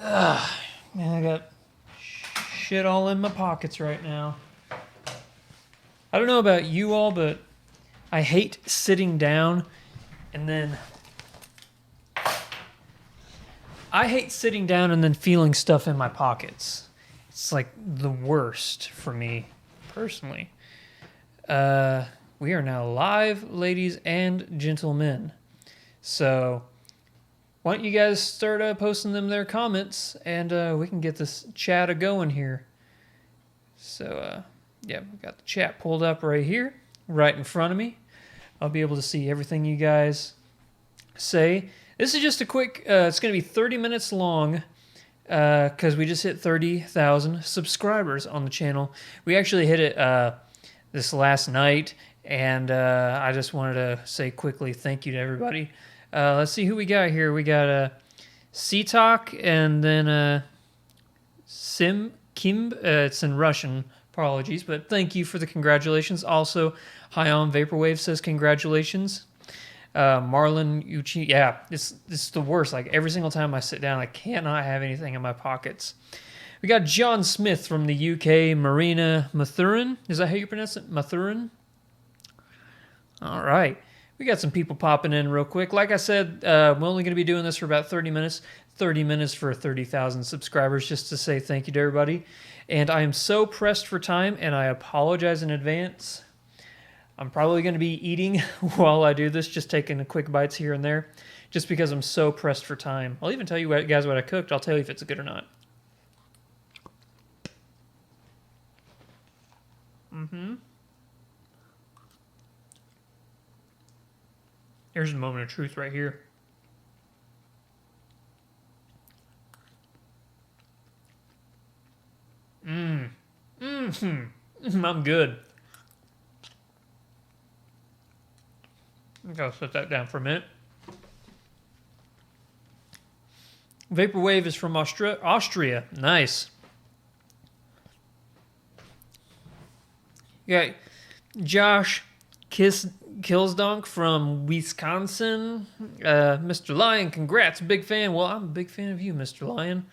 Man, I got shit all in my pockets right now. I don't know about you all, but I hate sitting down and then... I hate sitting down and then feeling stuff in my pockets. It's like the worst for me, personally. We are now live, ladies and gentlemen. So, why don't you guys start posting them their comments, and we can get this chat going here. So, yeah, we got the chat pulled up right here, right in front of me. I'll be able to see everything you guys say. This is just a quick, it's going to be 30 minutes long, because we just hit 30,000 subscribers on the channel. We actually hit it this last night, and I just wanted to say quickly thank you to everybody. Let's see who we got here. We got C-Talk, and then Sim Kim. It's in Russian, apologies, but thank you for the congratulations. Also, High on Vaporwave says congratulations. Marlon Uchi, yeah, this is the worst. Like every single time I sit down, I cannot have anything in my pockets. We got John Smith from the UK, Marina Mathurin. Is that how you pronounce it? Mathurin? All right. We got some people popping in real quick. Like I said, we're only going to be doing this for about 30 minutes. 30 minutes for 30,000 subscribers, just to say thank you to everybody. And I am so pressed for time, and I apologize in advance. I'm probably going to be eating while I do this, just taking quick bites here and there, just because I'm so pressed for time. I'll even tell you guys what I cooked. I'll tell you if it's good or not. Here's a moment of truth right here. I'm good. I'll set that down for a minute. Vaporwave is from Austria. Nice. Yeah, Josh Killsdonk from Wisconsin. Mr. Lion, congrats. Big fan. Well, I'm a big fan of you, Mr. Lion.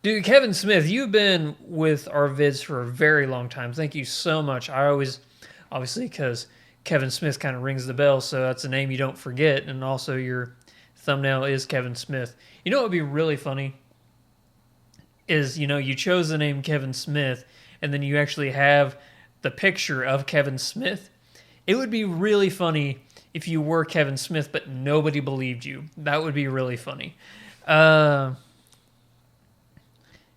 Dude, Kevin Smith, you've been with our vids for a very long time. Thank you so much. I always, obviously, because Kevin Smith kind of rings the bell, so that's a name you don't forget. And also, your thumbnail is Kevin Smith. You know what would be really funny? Is, you chose the name Kevin Smith, and then you actually have the picture of Kevin Smith. It would be really funny if you were Kevin Smith, but nobody believed you. That would be really funny.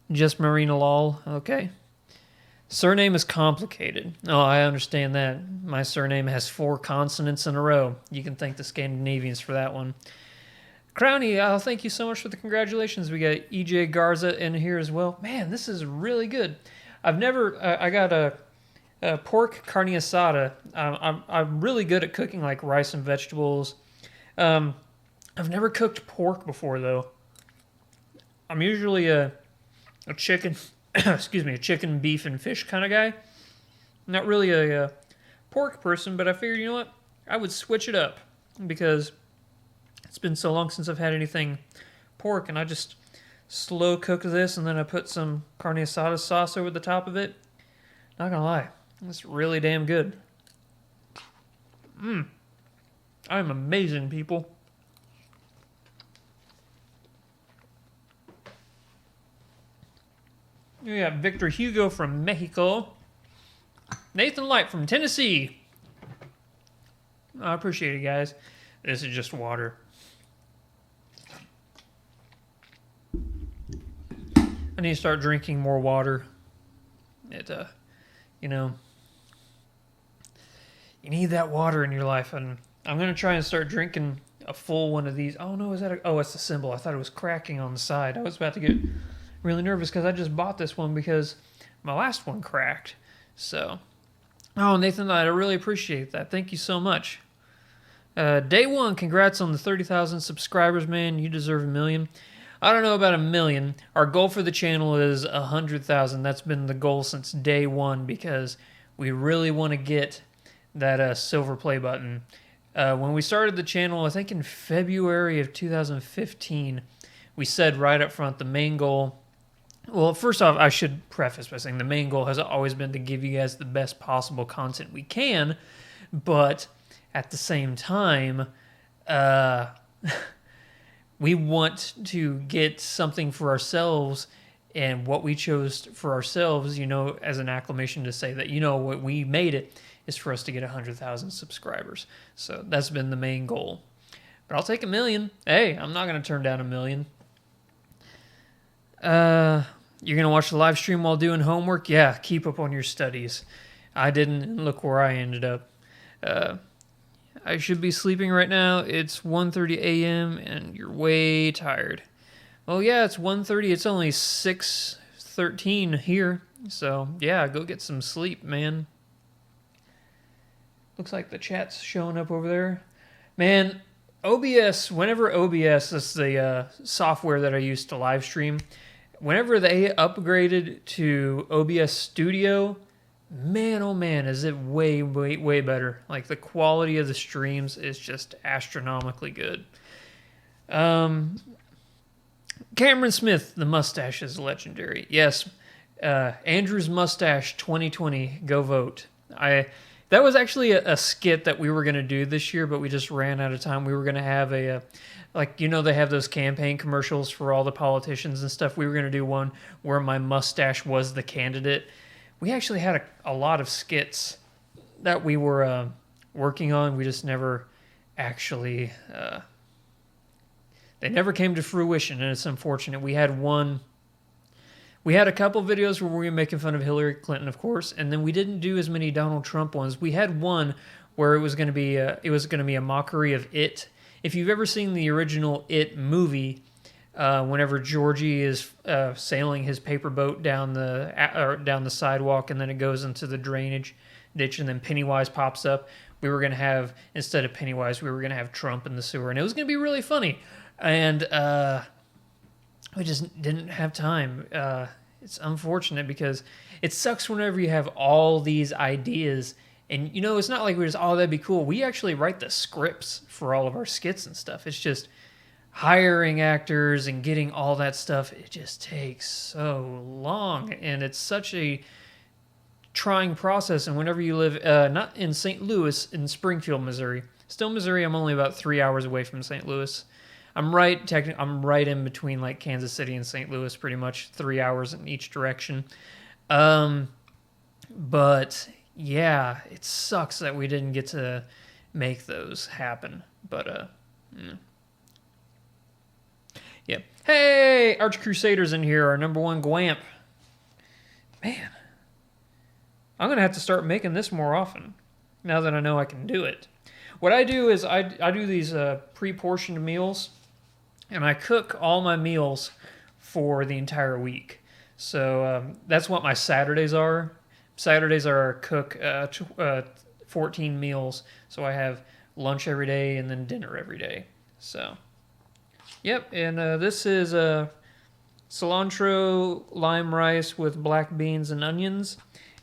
Just Marina Lol. Okay. Surname is complicated. Oh, I understand that. My surname has 4 consonants in a row. You can thank the Scandinavians for that one. Crowny, thank you so much for the congratulations. We got EJ Garza in here as well. Man, this is really good. I've never... I got a pork carne asada. I'm really good at cooking like rice and vegetables. I've never cooked pork before, though. I'm usually a chicken, a chicken, beef, and fish kind of guy. Not really a pork person, but I figured, you know what? I would switch it up because it's been so long since I've had anything pork, and I just slow cook this, and then I put some carne asada sauce over the top of it. Not gonna lie, it's really damn good. I'm amazing, people. We got Victor Hugo from Mexico. Nathan Light from Tennessee. I appreciate it, guys. This is just water. I need to start drinking more water. You need that water in your life, and I'm going to try and start drinking a full one of these. Oh, no, it's the symbol. I thought it was cracking on the side. I was about to get really nervous because I just bought this one because my last one cracked. So, Nathan, I really appreciate that. Thank you so much. Day one, congrats on the 30,000 subscribers, man. You deserve 1 million. I don't know about 1 million. Our goal for the channel is 100,000. That's been the goal since day one because we really want to get that silver play button. When we started the channel, I think in February of 2015, we said right up front the main goal. Well, first off, I should preface by saying the main goal has always been to give you guys the best possible content we can, but at the same time, we want to get something for ourselves, and what we chose for ourselves, as an acclamation to say that, what we made it is for us to get 100,000 subscribers. So that's been the main goal. But I'll take 1 million. Hey, I'm not going to turn down 1 million. You're going to watch the live stream while doing homework? Yeah, keep up on your studies. I didn't, and look where I ended up. I should be sleeping right now. It's 1:30 a.m. and you're way tired. Well, yeah, it's 1:30. It's only 6:13 here. So, yeah, go get some sleep, man. Looks like the chat's showing up over there. Man, OBS, whenever OBS, that's the software that I use to live stream, whenever they upgraded to OBS Studio, man, oh man, is it way, way, way better. Like, the quality of the streams is just astronomically good. Cameron Smith, the mustache is legendary. Yes, Andrew's mustache 2020, go vote. That was actually a skit that we were going to do this year, but we just ran out of time. We were going to have they have those campaign commercials for all the politicians and stuff. We were going to do one where my mustache was the candidate. We actually had a lot of skits that we were working on. We just never actually... they never came to fruition, and it's unfortunate. We had a couple videos where we were making fun of Hillary Clinton, of course, and then we didn't do as many Donald Trump ones. We had one where it was going to be a mockery of It. If you've ever seen the original It movie, whenever Georgie is sailing his paper boat down the sidewalk, and then it goes into the drainage ditch, and then Pennywise pops up, we were going to have, instead of Pennywise, we were going to have Trump in the sewer, and it was going to be really funny. And we just didn't have time. It's unfortunate because it sucks whenever you have all these ideas. And, it's not like we're just, that'd be cool. We actually write the scripts for all of our skits and stuff. It's just hiring actors and getting all that stuff. It just takes so long. And it's such a trying process. And whenever you live, not in St. Louis, in Springfield, Missouri. Still, Missouri, I'm only about 3 hours away from St. Louis. I'm right in between like Kansas City and St. Louis, pretty much 3 hours in each direction. But yeah, it sucks that we didn't get to make those happen. But yeah. Hey, Arch Crusaders in here, our number one Gwamp. Man, I'm gonna have to start making this more often now that I know I can do it. What I do is I do these pre-portioned meals. And I cook all my meals for the entire week. So that's what my Saturdays are. Saturdays are cook 14 meals. So I have lunch every day and then dinner every day. So, yep. And this is cilantro lime rice with black beans and onions.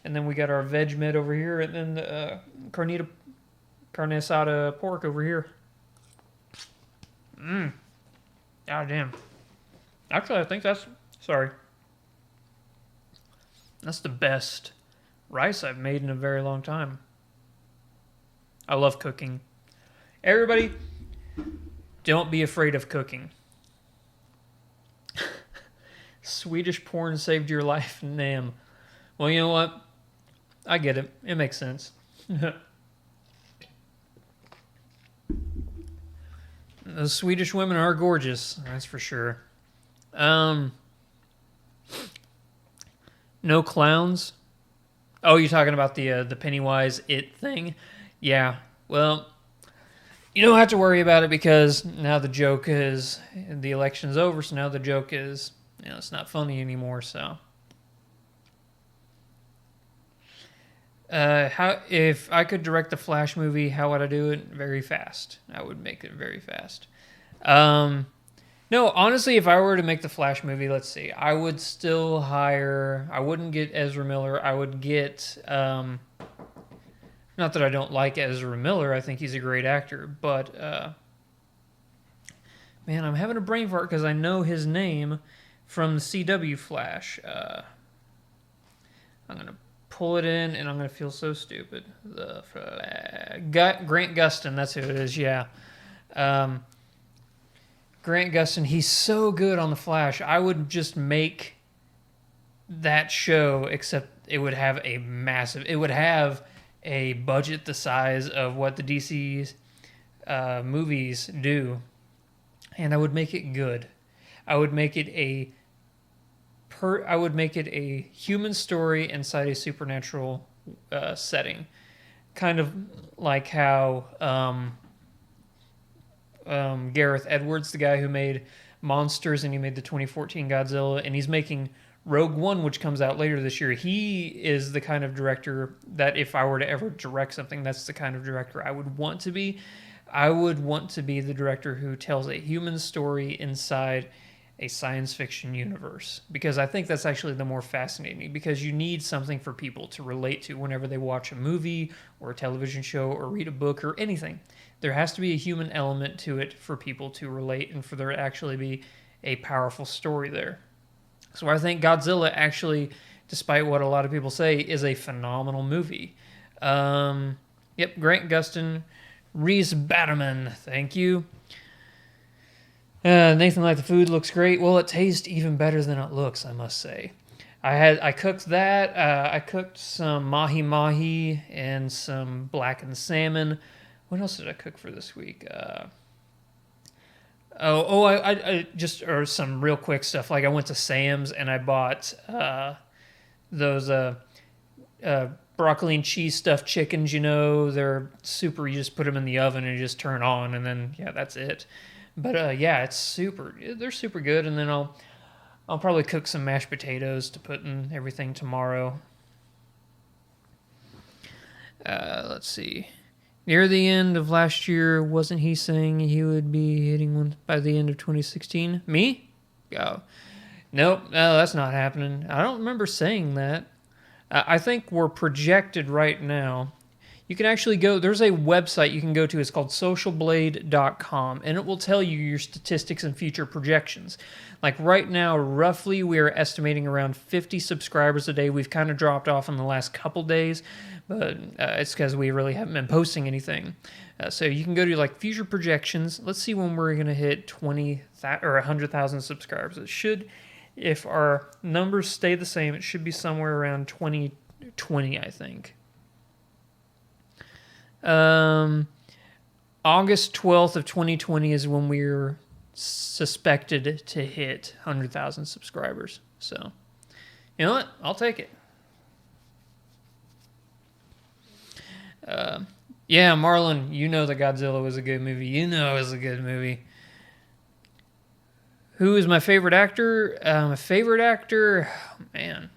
And then we got our veg med over here. And then the carne asada pork over here. God damn. Actually, I think that's the best rice I've made in a very long time. I love cooking. Everybody, don't be afraid of cooking. Swedish porn saved your life, Nam. Well, you know what? I get it. It makes sense. The Swedish women are gorgeous, that's for sure. No clowns. Oh, you're talking about the Pennywise It thing? Yeah. Well, you don't have to worry about it because now the joke is the election's over, so now the joke is it's not funny anymore. So, if I could direct the Flash movie, how would I do it? Very fast. I would make it very fast. No, honestly, if I were to make the Flash movie, let's see, I would still hire. I wouldn't get Ezra Miller. I would get Not that I don't like Ezra Miller. I think he's a great actor. But, man, I'm having a brain fart because I know his name from the CW Flash. I'm going to pull it in, and I'm going to feel so stupid. The Grant Gustin, that's who it is, yeah. Grant Gustin, he's so good on The Flash. I would just make that show, except it would have a budget the size of what the DC's movies do, and I would make it good. I would make it a human story inside a supernatural setting, kind of like how Gareth Edwards, the guy who made Monsters and he made the 2014 Godzilla, and he's making Rogue One, which comes out later this year. He is the kind of director that if I were to ever direct something, that's the kind of director I would want to be. I would want to be the director who tells a human story inside a science fiction universe, because I think that's actually the more fascinating, because you need something for people to relate to whenever they watch a movie or a television show or read a book or anything. There has to be a human element to it for people to relate and for there to actually be a powerful story there. So I think Godzilla actually, despite what a lot of people say, is a phenomenal movie. Grant Gustin, Reese Batterman, thank you. Nathan, like the food looks great. Well, it tastes even better than it looks, I must say. I cooked that. I cooked some mahi-mahi and some blackened salmon. What else did I cook for this week? I just, or some real quick stuff. Like I went to Sam's and I bought those broccoli and cheese stuffed chickens. You know, they're super. You just put them in the oven and you just turn on, and then that's it. But it's super. They're super good. And then I'll probably cook some mashed potatoes to put in everything tomorrow. Let's see. Near the end of last year, wasn't he saying he would be hitting one by the end of 2016? Me? Oh. Nope, no, that's not happening. I don't remember saying that. I think we're projected right now. You can actually go, there's a website you can go to, it's called socialblade.com, and it will tell you your statistics and future projections. Like right now, roughly, we are estimating around 50 subscribers a day. We've kind of dropped off in the last couple days, but it's because we really haven't been posting anything. So you can go to like future projections. Let's see when we're going to hit 100,000 subscribers. It should, if our numbers stay the same, it should be somewhere around 2020, I think. August 12th of 2020 is when we're suspected to hit 100,000 subscribers. So, you know what? I'll take it. Marlon, you know that Godzilla was a good movie. You know it was a good movie. Who is my favorite actor? Man.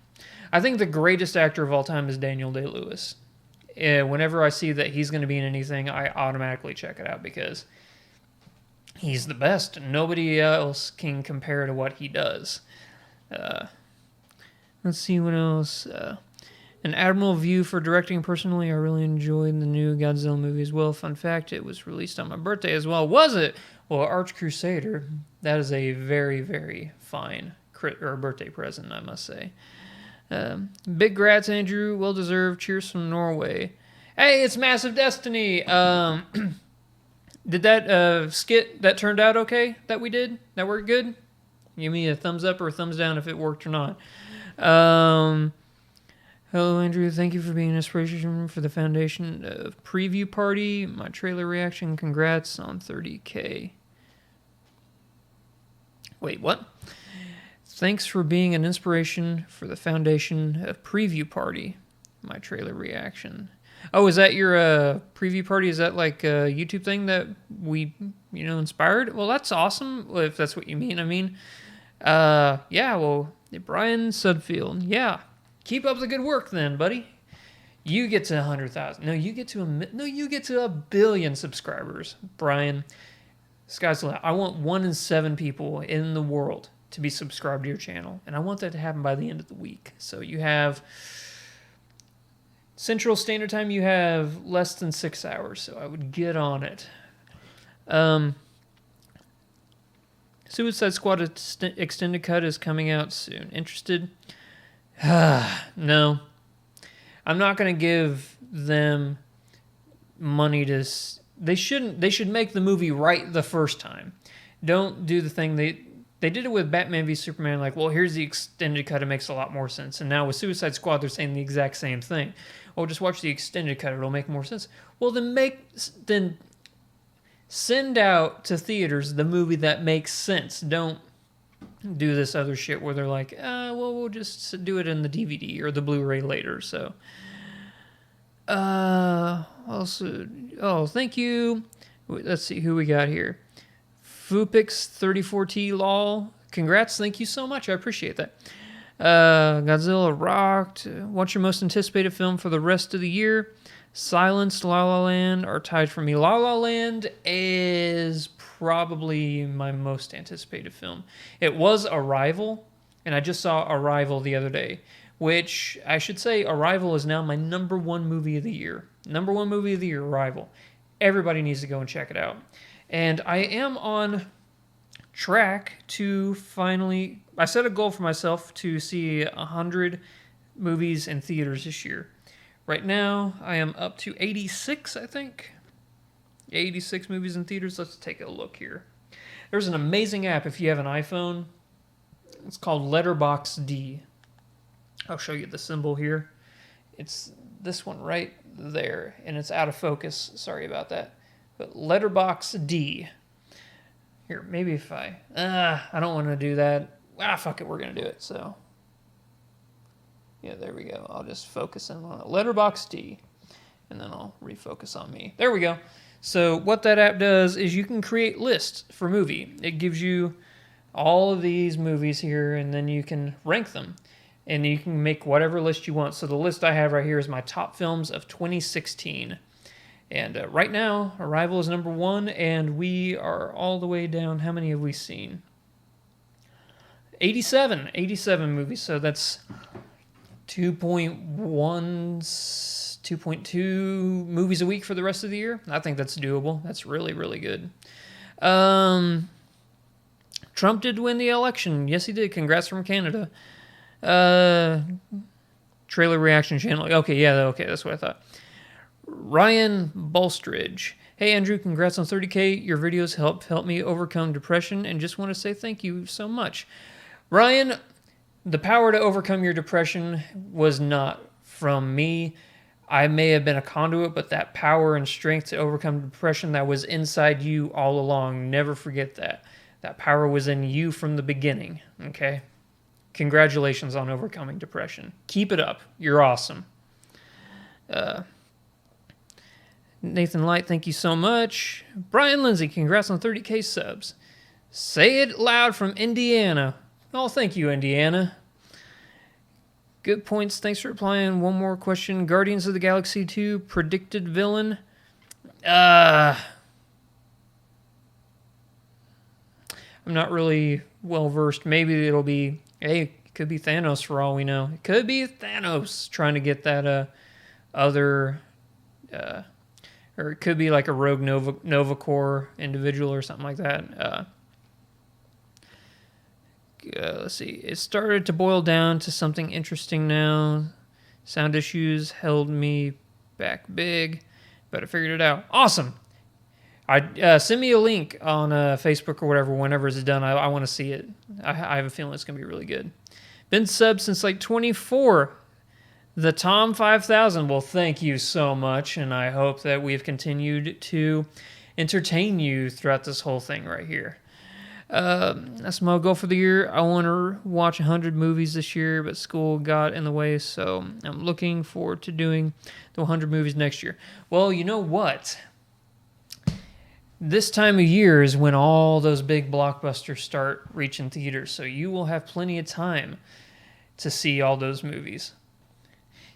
I think the greatest actor of all time is Daniel Day-Lewis. Whenever I see that he's going to be in anything, I automatically check it out because he's the best. Nobody else can compare to what he does. Let's see what else. An admirable view for directing. Personally, I really enjoyed the new Godzilla movie as well. Fun fact, it was released on my birthday as well. Was it? Well, Arch Crusader, that is a very, very fine birthday present, I must say. Big grats, Andrew. Well deserved. Cheers from Norway. Hey, it's Massive Destiny. Did that skit that turned out okay? That we did? That worked good? Give me a thumbs up or a thumbs down if it worked or not. Hello, Andrew. Thank you for being an inspiration for the foundation of Preview Party. My trailer reaction. Congrats on 30K. Wait, what? Thanks for being an inspiration for the foundation of Preview Party. My trailer reaction. Oh, is that your Preview Party? Is that like a YouTube thing that we, inspired? Well, that's awesome, if that's what you mean. I mean, Brian Sudfield. Yeah. Keep up the good work then, buddy. You get to 100,000. No, you get to a billion subscribers, Brian. Sky's the limit. I want 1 in 7 people in the world to be subscribed to your channel, and I want that to happen by the end of the week. So you have Central Standard Time, you have less than 6 hours, so I would get on it. Suicide Squad Extended Cut is coming out soon. Interested? No. I'm not going to give them money to... They should make the movie right the first time. Don't do the thing they did it with Batman v Superman. Like, well, here's the extended cut. It makes a lot more sense. And now with Suicide Squad, they're saying the exact same thing. Oh, just watch the extended cut. It'll make more sense. Well, then send out to theaters the movie that makes sense. Don't do this other shit where they're like, well, we'll just do it in the DVD or the Blu-ray later. So, also, thank you. Let's see who we got here. Fupix34T lol. Congrats, thank you so much. I appreciate that. Godzilla rocked. What's your most anticipated film for the rest of the year? Silence, La La Land are tied for me. La La Land is probably my most anticipated film. It was Arrival, and I just saw Arrival the other day, which I should say Arrival is now my number one movie of the year. Number one movie of the year, Arrival. Everybody needs to go and check it out. And I am on track to finally... I set a goal for myself to see 100 movies in theaters this year. Right now, I am up to 86, I think. 86 movies in theaters. Let's take a look here. There's an amazing app if you have an iPhone. It's called Letterboxd. I'll show you the symbol here. It's this one right there, and it's out of focus. Sorry about that. But Letterboxd. Here, maybe if I don't want to do that. Fuck it, we're going to do it, so... Yeah, there we go. I'll just focus in on it. Letterboxd, and then I'll refocus on me. There we go. So what that app does is you can create lists for movie. It gives you all of these movies here, and then you can rank them. And you can make whatever list you want. So the list I have right here is my top films of 2016. And right now, Arrival is number one, and we are all the way down. How many have we seen? 87 movies. So that's 2.2 movies a week for the rest of the year. I think that's doable. That's really, really good. Trump did win the election. Yes, he did. Congrats from Canada. Trailer reaction channel. Okay, that's what I thought. Ryan Bolstridge. Hey, Andrew, congrats on 30K. Your videos help me overcome depression, and just want to say thank you so much. Ryan, the power to overcome your depression was not from me. I may have been a conduit, but that power and strength to overcome depression that was inside you all along, never forget that. That power was in you from the beginning, okay? Congratulations on overcoming depression. Keep it up. You're awesome. Nathan Light, thank you so much. Brian Lindsay, congrats on 30K subs. Say it loud from Indiana. Oh, thank you, Indiana. Good points. Thanks for replying. One more question. Guardians of the Galaxy 2 predicted villain. I'm not really well versed. Maybe it'll be, it could be Thanos for all we know. It could be Thanos trying to get that other, or it could be like a rogue Nova Corps individual or something like that. Let's see. It started to boil down to something interesting now. Sound issues held me back big, but I figured it out. Awesome. Send me a link on Facebook or whatever whenever it's done. I want to see it. I have a feeling it's going to be really good. Been subbed since like 24. The Tom 5000. Well, thank you so much, and I hope that we've continued to entertain you throughout this whole thing right here. That's my goal for the year. I want to watch 100 movies this year, but school got in the way, so I'm looking forward to doing the 100 movies next year. Well, you know what? This time of year is when all those big blockbusters start reaching theaters, so you will have plenty of time to see all those movies.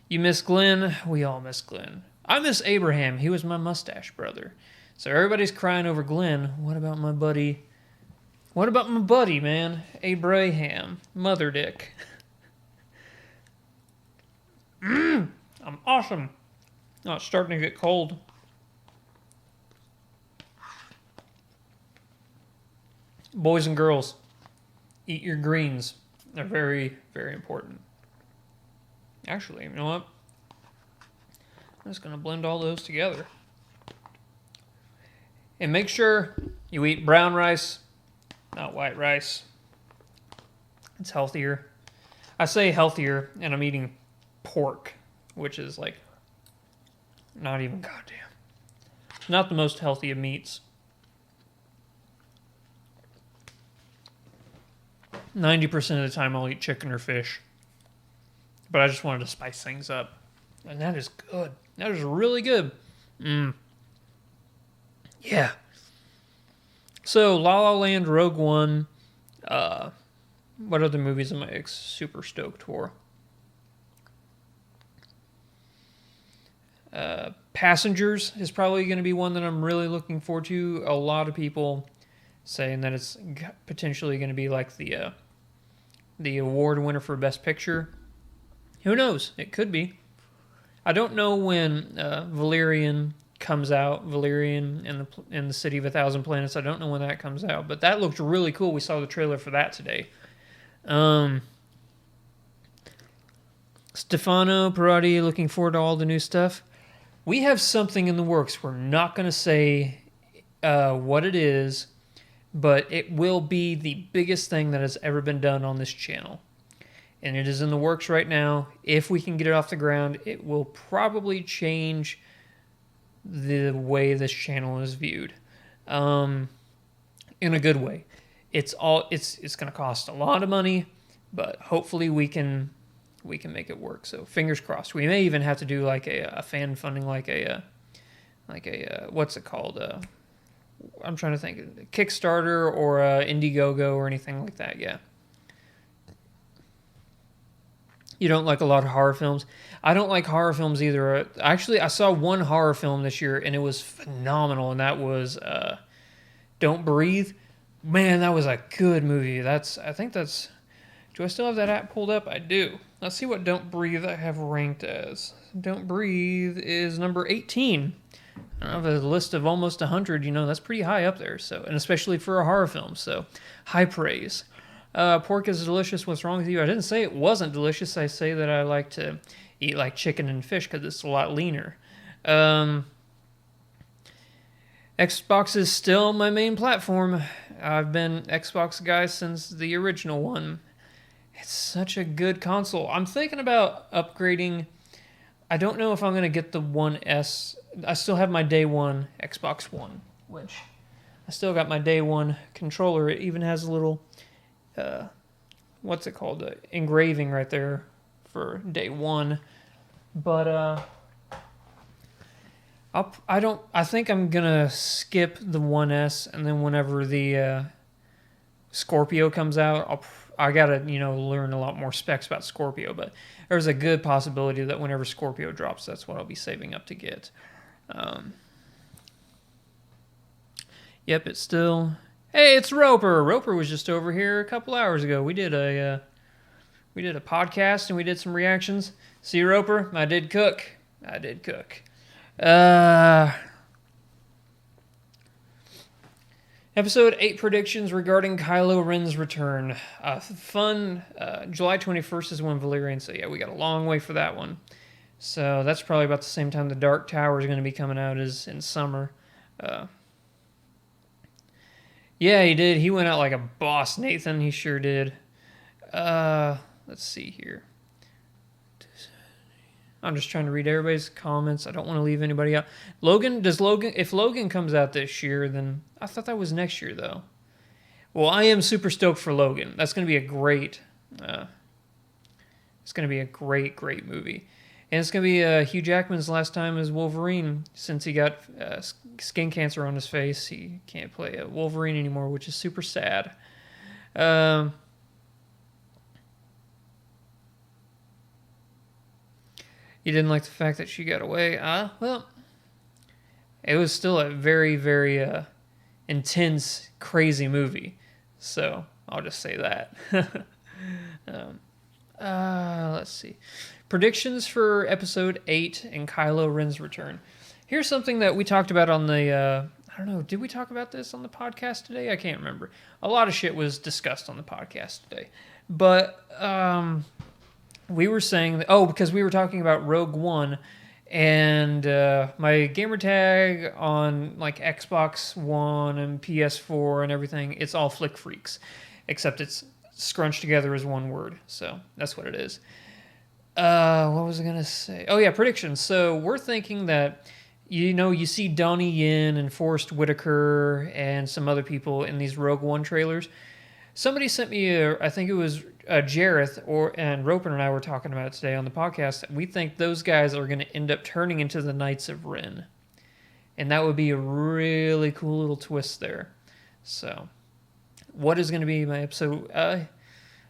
You miss Glenn? We all miss Glenn. I miss Abraham. He was my mustache brother. So everybody's crying over Glenn. What about my buddy? What about my buddy, man? Abraham. Mother dick. I'm awesome. Oh, it's starting to get cold. Boys and girls, eat your greens. They're very, very important. Actually, you know what? I'm just going to blend all those together. And make sure you eat brown rice, not white rice. It's healthier. I say healthier, and I'm eating pork, which is like not even goddamn. Not the most healthy of meats. 90% of the time I'll eat chicken or fish. But I just wanted to spice things up. And that is good. That is really good. Yeah. So, La La Land, Rogue One. What other movies am I super stoked for? Passengers is probably going to be one that I'm really looking forward to. A lot of people saying that it's potentially going to be like the award winner for Best Picture. Who knows? It could be. I don't know when Valerian comes out. Valerian in the City of a Thousand Planets. I don't know when that comes out, but that looked really cool. We saw the trailer for that today. Stefano Parati, looking forward to all the new stuff. We have something in the works. We're not going to say what it is, but it will be the biggest thing that has ever been done on this channel. And it is in the works right now. If we can get it off the ground, it will probably change the way this channel is viewed. In a good way. It's going to cost a lot of money, but hopefully we can make it work. So fingers crossed. We may even have to do like a fan funding, like a what's it called? I'm trying to think. Kickstarter or Indiegogo or anything like that. Yeah. You don't like a lot of horror films? I don't like horror films either. Actually, I saw one horror film this year, and it was phenomenal, and that was Don't Breathe. Man, that was a good movie. Do I still have that app pulled up? I do. Let's see what Don't Breathe I have ranked as. Don't Breathe is number 18. I have a list of almost 100. That's pretty high up there. So, and especially for a horror film. So, high praise. Pork is delicious. What's wrong with you? I didn't say it wasn't delicious. I say that I like to eat like chicken and fish because it's a lot leaner. Xbox is still my main platform. I've been Xbox guy since the original one. It's such a good console. I'm thinking about upgrading. I don't know if I'm going to get the One S. I still have my day one Xbox One, which I still got my day one controller. It even has a little, what's it called? Engraving right there for day one. But I think I'm going to skip the One S, and then whenever the Scorpio comes out, I got to, learn a lot more specs about Scorpio, but there's a good possibility that whenever Scorpio drops, that's what I'll be saving up to get. Yep, it's still... Hey, it's Roper! Roper was just over here a couple hours ago. We did a podcast, and we did some reactions. See, Roper? I did cook. Episode 8 predictions regarding Kylo Ren's return. Fun. July 21st is when Valerian, so yeah, we got a long way for that one. So that's probably about the same time the Dark Tower is going to be coming out as in summer. Yeah, he did. He went out like a boss, Nathan. He sure did. Let's see here. I'm just trying to read everybody's comments. I don't want to leave anybody out. If Logan comes out this year, then I thought that was next year though. Well, I am super stoked for Logan. That's going to be a great, great movie. And it's going to be Hugh Jackman's last time as Wolverine since he got skin cancer on his face. He can't play a Wolverine anymore, which is super sad. You didn't like the fact that she got away. Well, it was still a very, very intense, crazy movie. So I'll just say that. Let's see. Predictions for episode 8 and Kylo Ren's return. Here's something that we talked about on the, I don't know, did we talk about this on the podcast today? I can't remember. A lot of shit was discussed on the podcast today. But we were saying, because we were talking about Rogue One, and my gamer tag on like Xbox One and PS4 and everything, it's all Flick Freaks, except it's scrunched together as one word. So that's what it is. What was I going to say? Oh, yeah, predictions. So we're thinking that, you see Donnie Yen and Forrest Whitaker and some other people in these Rogue One trailers. Somebody sent me, I think it was Jareth and Roper and I were talking about it today on the podcast. We think those guys are going to end up turning into the Knights of Ren. And that would be a really cool little twist there. So, what is going to be my episode?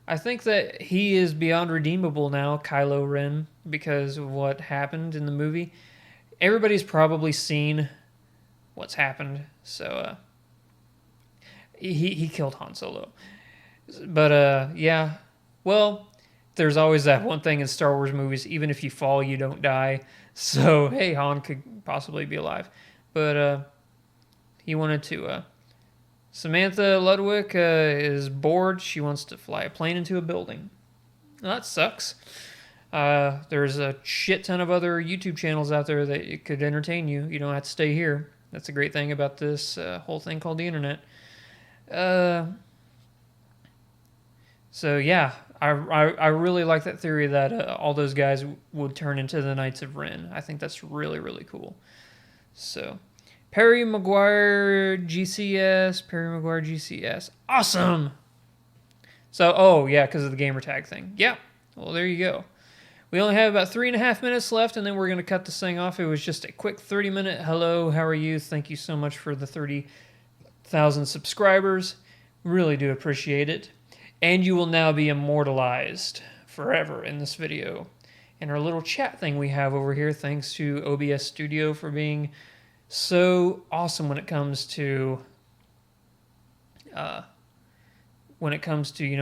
I think that he is beyond redeemable now, Kylo Ren, because of what happened in the movie. Everybody's probably seen what's happened, so he killed Han Solo. But yeah, well, there's always that one thing in Star Wars movies: even if you fall, you don't die. So hey, Han could possibly be alive, but he wanted to. Samantha Ludwig is bored. She wants to fly a plane into a building. Well, that sucks. There's a shit ton of other YouTube channels out there that it could entertain you. You don't have to stay here. That's a great thing about this whole thing called the internet. So yeah, I really like that theory that all those guys would turn into the Knights of Ren. I think that's really, really cool. So, Perry Maguire GCS. Awesome! So, yeah, because of the gamer tag thing. Yeah, well, there you go. We only have about 3.5 minutes left, and then we're going to cut this thing off. It was just a quick 30-minute hello, how are you? Thank you so much for the 30,000 subscribers. Really do appreciate it. And you will now be immortalized forever in this video. And our little chat thing we have over here, thanks to OBS Studio for being so awesome when it comes to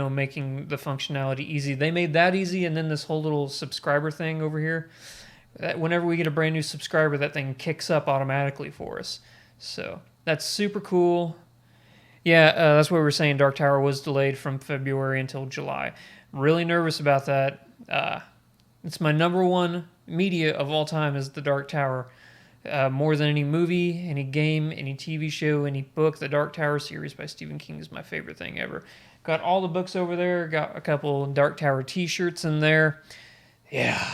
making the functionality easy. They made that easy, and then this whole little subscriber thing over here, that whenever we get a brand new subscriber, that thing kicks up automatically for us. So that's super cool. Yeah, that's what we were saying. Dark Tower was delayed from February until July. Really nervous about that. It's my number one media of all time is the Dark Tower. More than any movie, any game, any TV show, any book, the Dark Tower series by Stephen King is my favorite thing ever. Got all the books over there. Got a couple Dark Tower t-shirts in there. Yeah.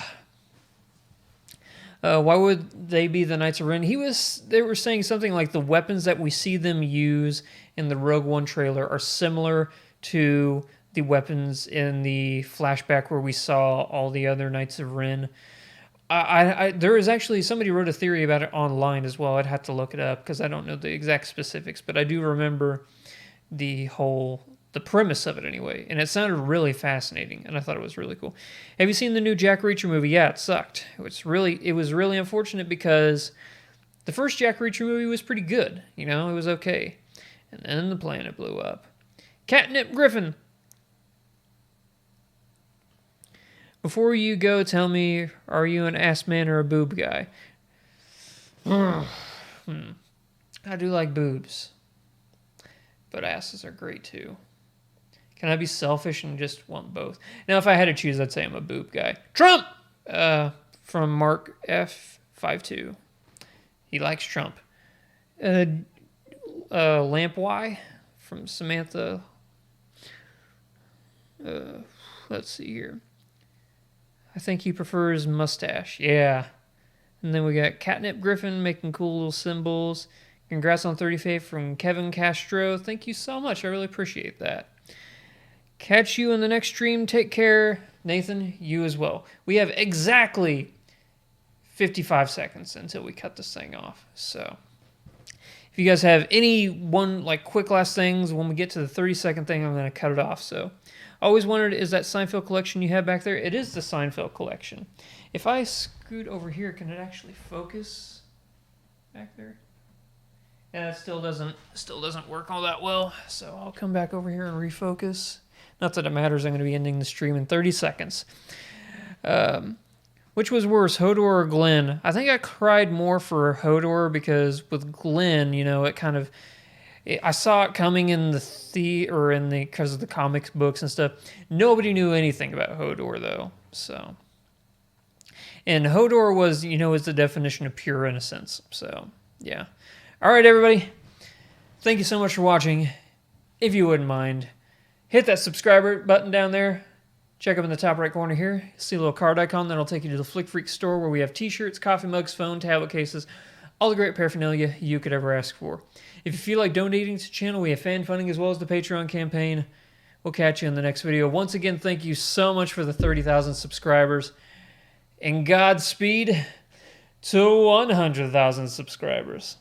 Why would they be the Knights of Ren? They were saying something like the weapons that we see them use in the Rogue One trailer are similar to the weapons in the flashback where we saw all the other Knights of Ren. There is actually, somebody wrote a theory about it online as well. I'd have to look it up because I don't know the exact specifics, but I do remember the premise of it anyway, and it sounded really fascinating, and I thought it was really cool. Have you seen the new Jack Reacher movie? Yeah, it sucked. It was really unfortunate because the first Jack Reacher movie was pretty good. It was okay, and then the planet blew up. Catnip Griffin. Before you go, tell me, are you an ass man or a boob guy? I do like boobs, but asses are great too. Can I be selfish and just want both? Now, if I had to choose, I'd say I'm a boob guy. Trump! From Mark F52. He likes Trump. Lamp Y from Samantha. Let's see here. I think he prefers mustache. Yeah. And then we got Catnip Griffin making cool little symbols. Congrats on 30K from Kevin Castro. Thank you so much. I really appreciate that. Catch you in the next stream. Take care. Nathan, you as well. We have exactly 55 seconds until we cut this thing off. So if you guys have any quick last things, when we get to the 30-second thing, I'm going to cut it off. So always wondered, is that Seinfeld collection you have back there? It is the Seinfeld collection. If I scoot over here, can it actually focus back there? Yeah, it still doesn't work all that well. So I'll come back over here and refocus. Not that it matters. I'm going to be ending the stream in 30 seconds. Which was worse, Hodor or Glenn? I think I cried more for Hodor because with Glenn, you know, it kind of... I saw it coming in because of the comics books and stuff. Nobody knew anything about Hodor, though. So... And Hodor was, you know, is the definition of pure innocence. So, yeah. All right, everybody. Thank you so much for watching. If you wouldn't mind, hit that subscriber button down there. Check up in the top right corner here. See a little card icon that'll take you to the Flick Freak store where we have t-shirts, coffee mugs, phone, tablet cases, all the great paraphernalia you could ever ask for. If you feel like donating to the channel, we have fan funding as well as the Patreon campaign. We'll catch you in the next video. Once again, thank you so much for the 30,000 subscribers. And Godspeed to 100,000 subscribers.